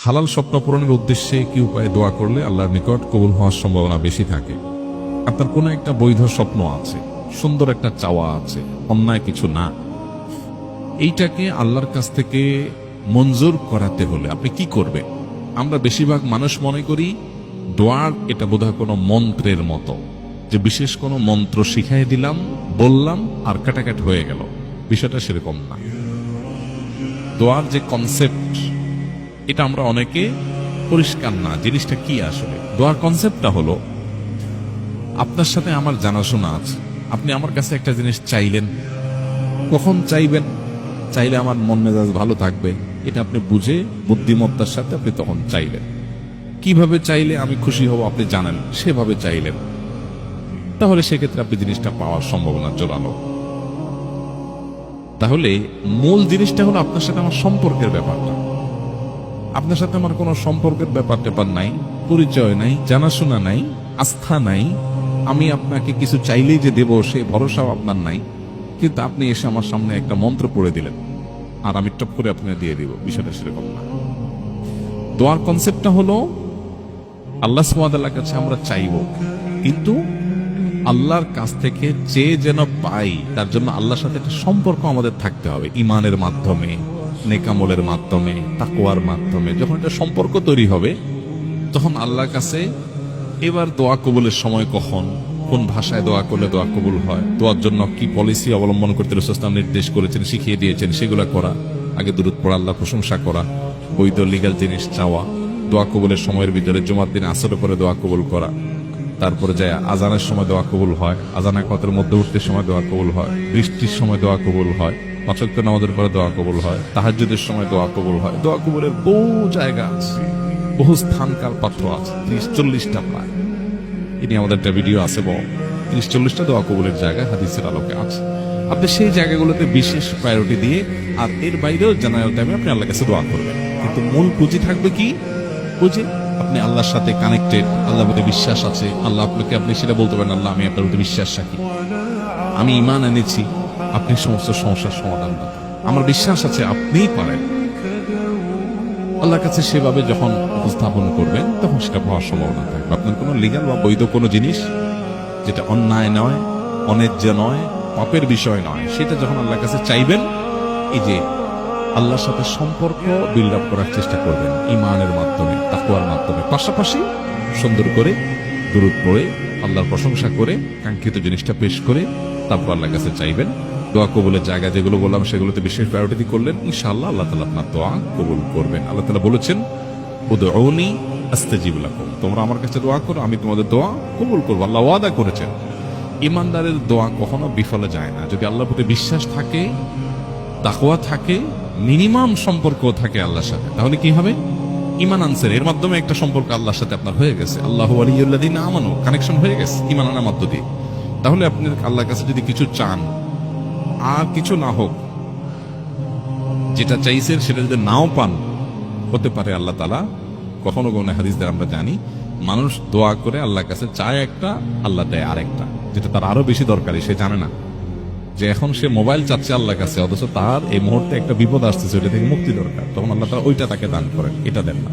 হালাল স্বপ্ন পূরণের উদ্দেশ্যে কি উপায়ে দোয়া করলে আল্লাহর নিকট কবুল হওয়ার সম্ভাবনা বেশি থাকে? আপনার কোনো একটা বৈধ স্বপ্ন আছে, সুন্দর একটা চাওয়া আছে, অন্যায় কিছু না, এইটাকে আল্লাহর কাছ থেকে মঞ্জুর করাতে হলে আপনি কি করবেন? আমরা বেশিরভাগ মানুষ মনে করি দোয়ার এটা বোধহয় কোনো মন্ত্রের মতো, যে বিশেষ কোনো মন্ত্র শিখাই দিলাম, বললাম আর কাটাকাট হয়ে গেল। বিষয়টা সেরকম না। দোয়ার যে কনসেপ্ট, এটা আমরা অনেকে পরিষ্কার না। জিনিসটা কি আসলে? দোয়ার কনসেপ্টটা হলো, আপনার সাথে আমার জানাশোনা আছে, আপনি আমার কাছে একটা জিনিস চাইলেন, কখন চাইবেন, চাইলে আমার মন মেজাজ ভালো থাকবে, এটা আপনি বুঝে বুদ্ধিমত্তার সাথে আপনি তখন চাইলেন। কিভাবে চাইলে আমি খুশি হব আপনি জানেন, সেভাবে চাইলেন, তাহলে সেক্ষেত্রে আপনি জিনিসটা পাওয়ার সম্ভাবনা জোরালো। তাহলে মূল জিনিসটা হলো আপনার সাথে আমার সম্পর্কের ব্যাপারটা। আপনার সাথে আমার কোনো সম্পর্কের ব্যাপার নাই, পরিচয় নাই, জানাশোনা নাই, আস্থা নাই। আমি আপনাকে কিছু চাইলেই যে দেব সে ভরসাও আপনার নাই, কিন্তু আপনি এসে আমার সামনে একটা মন্ত্র পড়ে দিলেন আর আমি টপ করে আপনাকে দিয়ে দিব। বিষয়টা সেরকম না। দোয়ার কনসেপ্টটা হলো আল্লাহ সুবহানাহু ওয়া তাআলার কাছে আমরা চাইব, কিন্তু আল্লাহর কাছ থেকে চেয়ে যেন পাই, তার জন্য আল্লাহর সাথে একটা সম্পর্ক আমাদের থাকতে হবে। ঈমানের মাধ্যমে, নেকামলের মাধ্যমে, তাকওয়ার মাধ্যমে যখন একটা সম্পর্ক তৈরি হবে, তখন আল্লাহর কাছে এবার দোয়া কবুলের সময় কখন, কোন ভাষায় দোয়া করলে দোয়া কবুল হয়, দোয়ার জন্য কি পলিসি অবলম্বন করতে রাসূল সাল্লাল্লাহু আলাইহি ওয়াসাল্লাম নির্দেশ করেছেন, শিখিয়ে দিয়েছেন, সেগুলো করা। আগে দুরূদ পড়া, আল্লাহ প্রশংসা করা, বৈধ লিগ্যাল জিনিস চাওয়া, দোয়া কবুলের সময়ের ভিতরে জুমার দিন আসরের পরে দোয়া কবুল করা, তারপরে যায় আজানের সময় দোয়া কবুল হয়, আজান একমাত্র মধ্যবর্তী সময় দোয়া কবুল হয়, বৃষ্টির সময় দোয়া কবুল হয়, পাঁচ ওয়াক্ত নামাজের পরে দোয়া কবুল হয়, তাহাজ্জুদের সময় দোয়া কবুল হয়। দোয়া কবুলের বহু জায়গা আছে, বহু স্থানকাল পাত্র আছে, 30-40টা প্রায়। ইনি আমাদের একটা ভিডিও আছে, 30-40টা দোয়া কবুলের জায়গা হাদিসের আলোকে আছে। আপনি সেই জায়গাগুলোতে বিশেষ প্রায়োরিটি দিয়ে, আর এর বাইরেও জেনারেল টাইমে আপনি আল্লাহর কাছে দোয়া করবেন। কিন্তু মূল পুঁজি থাকবে কি? পুঁজি আপনি আল্লাহর সাথে কানেক্টেড, আল্লাহর প্রতি বিশ্বাস আছে। আল্লাহ আপনাকে, আপনি সেটা বলতে পারেন, আল্লাহ আমি আপনার প্রতি বিশ্বাস রাখি, আমি ঈমান এনেছি, আপনি সমস্ত সমস্যার সমাধান দেন, আমার বিশ্বাস আছে আপনিই পারেন। আল্লাহর কাছে সেভাবে যখন উপস্থাপন করবেন, তখন সেটা পাওয়ার সম্ভাবনা থাকবে। আপনার কোনো লিগ্যাল বা বৈধ কোনো জিনিস যেটা অন্যায় নয়, অন্যায্য নয়, পাপের বিষয় নয়, সেটা যখন আল্লাহর কাছে চাইবেন, এই যে আল্লাহর সাথে সম্পর্ক বিল্ড আপ করার চেষ্টা করবেন ঈমানের মাধ্যমে, তাকওয়ার মাধ্যমে, পাশাপাশি সুন্দর করে দুরূদ পড়ে, আল্লাহর প্রশংসা করে, কাঙ্ক্ষিত জিনিসটা পেশ করে তারপর আল্লাহর কাছে চাইবেন। দোয়া কবুলের জায়গা যেগুলো বললাম সেগুলোতে বিশেষ প্রায়োরিটি করলেন, ইনশাআল্লাহ আল্লাহ তাআলা আপনার দোয়া কবুল করবেন। আল্লাহ তাআলা বলেছেন, উদউনি আস্তাজিব লাকুম, তোমরা আমার কাছে দোয়া করো, আমি তোমাদের দোয়া কবুল করব। আল্লাহ ওয়াদা করেছেন। ঈমানদারের দোয়া কখনো বিফলে যায় না। যদি আল্লাহর প্রতি বিশ্বাস থাকে, তাকওয়া থাকে, মিনিমাম সম্পর্ক থাকে আল্লাহর সাথে, তাহলে কি হবে? ঈমান আনসার, এর মাধ্যমে একটা সম্পর্ক আল্লাহর সাথে আপনার হয়ে গেছে। আল্লাহু ওয়ালিয়ুল্লাযিনা আমানু, কানেকশন হয়ে গেছে ঈমান আনার মধ্য দিয়ে। তাহলে আপনি আল্লাহর কাছে যদি কিছু চান, আর কিছু না হোক, যেটা চাইছেন সেটা যদি নাও পান, হতে পারে আল্লাহ তাআলা, কখনো কোনো হাদিসে আমরা জানি মানুষ দোয়া করে আল্লাহর কাছে চায় একটা, আল্লাহ দেয় আরেকটা, যেটা তার আরো বেশি দরকারি। সে জানে না যে এখন সে মোবাইল চাচ্ছে আল্লাহর কাছে, অথচ তার এই মুহূর্তে একটা বিপদ আসতেছে, ওইটা থেকে মুক্তি দরকার। তখন আল্লাহ তাআলা ওইটা তাকে দান করেন, এটা দেন না,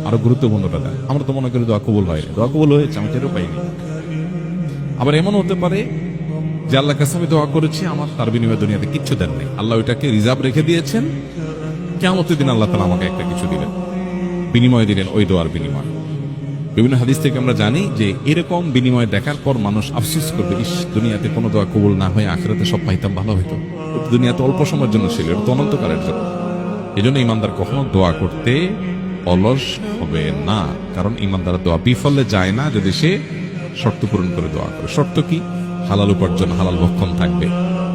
আরো গুরুত্বপূর্ণটা দেন। আমরা তো মনে করি দোয়া কবুল হয়নি, দোয়া কবুল হয়েছে, আমি টেরও পাইনি। আবার এমন হতে পারে যে আল্লাহর কাছে আমি দোয়া করেছি, আমার তার বিনিময়ে দুনিয়াতে কিচ্ছু দেন নাই, আল্লাহ ওইটাকে রিজার্ভ রেখে দিয়েছেন, কিয়ামতের দিন আল্লাহ তাআলা আমাকে একটা কিছু দিলেন, বিনিময় দিলেন, ওই দোয়ার বিনিময়। বিভিন্ন হাদিস থেকে আমরা জানি যে এরকম বিনিময় দেখার পর মানুষ আফসোস করবে, ইস, দুনিয়াতে কোনো দোয়া কবুল না হয়ে আখিরাতে সব পাইতাম, ভালো হইতো। দুনিয়াতে অল্প সময়ের জন্য ছিল, এটা তো অনন্তকালের জন্য। এই জন্য ইমানদার কখনো দোয়া করতে অলস হবে না, কারণ ইমানদার দোয়া বিফলে যায় না যদি সে শর্ত পূরণ করে দোয়া করে। শর্ত কি? হালাল উপার্জন, হালাল ভক্ষণ থাকবে,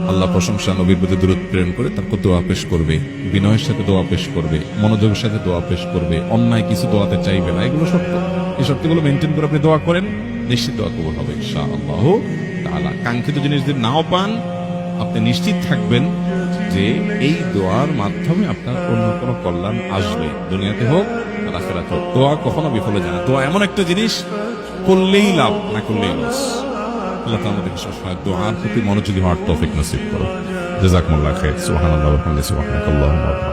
আল্লাহ প্রশংসা, নবীর প্রতি দুরূদ প্রেরণ করে তারপর দোয়া পেশ করবে, বিনয়ের সাথে দোয়া পেশ করবে, মনোযোগের সাথে দোয়া পেশ করবে, অন্যায় কিছু দোয়াতে চাইবে না। এগুলো শর্ত। এই শর্তগুলো মেনটেন করে আপনি দোয়া করেন, নিশ্চিত দোয়া কবুল হবে ইনশাআল্লাহ তাআলা। কাঙ্ক্ষিত জিনিস যদি নাও পান, আপনি নিশ্চিত থাকবেন যে এই দোয়ার মাধ্যমে আপনার অন্য কোনো কল্যাণ আসবে, দুনিয়াতে হোক আর আখিরাতে হোক। দোয়া কখনো বিফলে যায় না। দোয়া এমন একটা জিনিস, করলেই লাভ, না করলেই লস। আল্লাহ তাআলা আমাদেরকে সবসময় দোয়ার প্রতি মনোযোগী হওয়ার তৌফিক নসিব করুন। জাযাকুমুল্লাহ খাইর। সুবহানাল্লাহি ওয়া বিহামদিহি, সুবহানাকাল্লাহুম্মা